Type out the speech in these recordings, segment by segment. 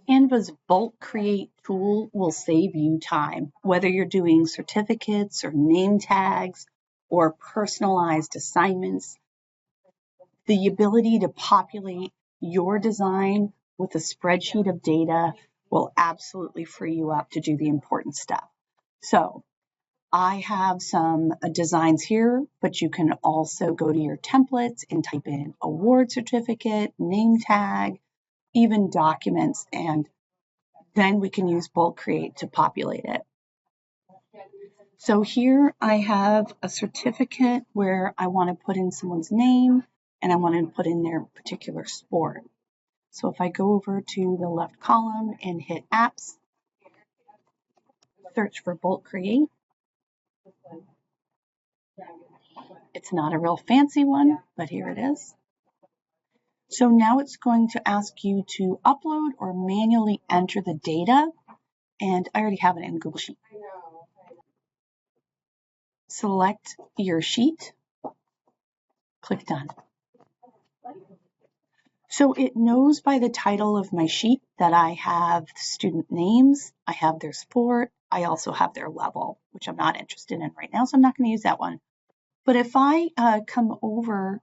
Canva's bulk create tool will save you time, whether you're doing certificates or name tags or personalized assignments. The ability to populate your design with a spreadsheet of data will absolutely free you up to do the important stuff. So I have some designs here, but you can also go to your templates and type in award certificate, name tag, even documents, and then we can use bulk create to populate it. So here I have a certificate where I want to put in someone's name and I want to put in their particular sport. So if I go over to the left column and hit apps, search for bulk create. It's not a real fancy one, but here it is. So now it's going to ask you to upload or manually enter the data, and I already have it in Google Sheet. Select your sheet, click Done. So it knows by the title of my sheet that I have student names, I have their sport, I also have their level, which I'm not interested in right now, so I'm not going to use that one. But if I come over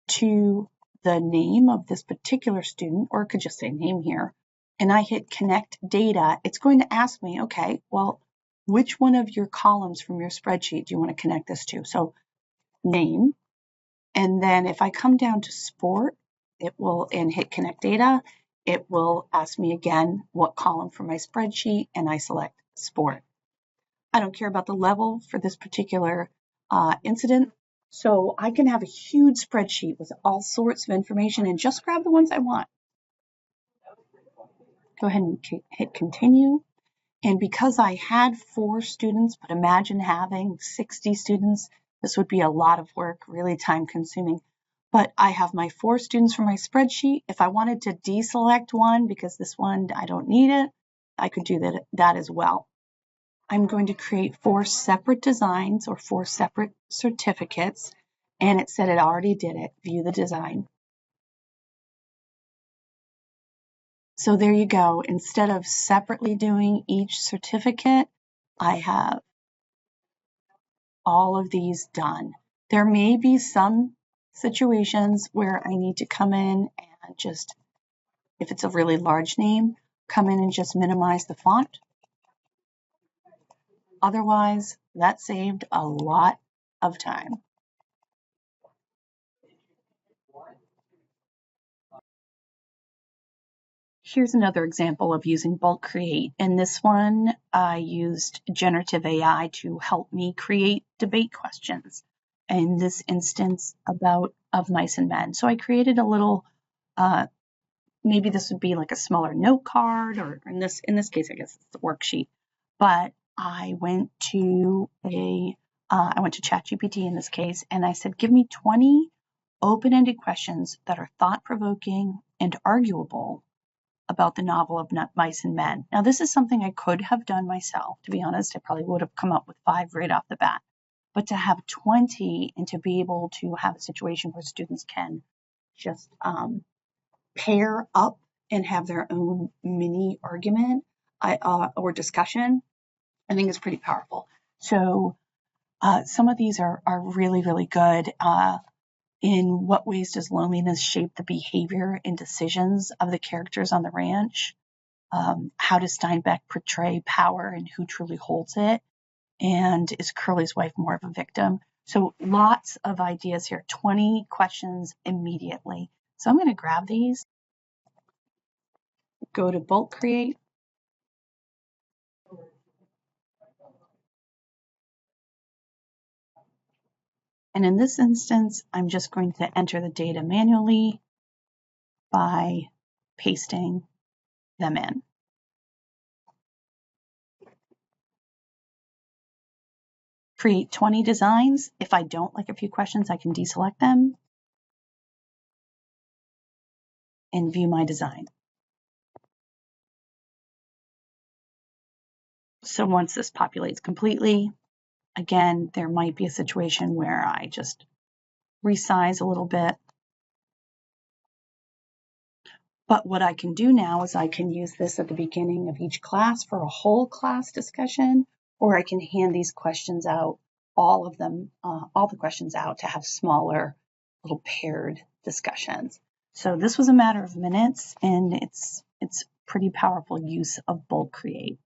to the name of this particular student, or it could just say name here, and I hit connect data, it's going to ask me, okay, well, which one of your columns from your spreadsheet do you want to connect this to? So name, and then if I come down to sport, it will, and hit connect data, it will ask me again what column from my spreadsheet, and I select sport. I don't care about the level for this particular incident, so I can have a huge spreadsheet with all sorts of information and just grab the ones I want. Go ahead and hit continue. And because I had 4 students, but imagine having 60 students, this would be a lot of work, really time consuming. But I have my 4 students from my spreadsheet. If I wanted to deselect one because this one, I don't need it, I could do that as well. I'm going to create 4 separate designs or 4 separate certificates, and it said it already did it. View the design. So there you go. Instead of separately doing each certificate, I have all of these done. There may be some situations where I need to come in and just, if it's a really large name, come in and just minimize the font. Otherwise, that saved a lot of time. Here's another example of using bulk create. In this one, I used generative AI to help me create debate questions. In this instance, of mice and men. So I created a little, maybe this would be like a smaller note card, or in this case, I guess it's the worksheet. But I went to ChatGPT in this case, and I said, give me 20 open-ended questions that are thought-provoking and arguable about the novel of Mice and Men. Now, this is something I could have done myself. To be honest, I probably would have come up with 5 right off the bat. But to have 20 and to be able to have a situation where students can just pair up and have their own mini argument or discussion, I think is pretty powerful. So some of these are really, really good. In what ways does loneliness shape the behavior and decisions of the characters on the ranch? How does Steinbeck portray power and who truly holds it? And is Curly's wife more of a victim? So lots of ideas here, 20 questions immediately. So I'm going to grab these, go to bulk create. And in this instance, I'm just going to enter the data manually by pasting them in. Create 20 designs. If I don't like a few questions, I can deselect them and view my design. So once this populates completely, again, there might be a situation where I just resize a little bit. But what I can do now is I can use this at the beginning of each class for a whole class discussion, or I can hand these questions out, all of them, all the questions out to have smaller little paired discussions. So this was a matter of minutes, and it's pretty powerful use of bulk create.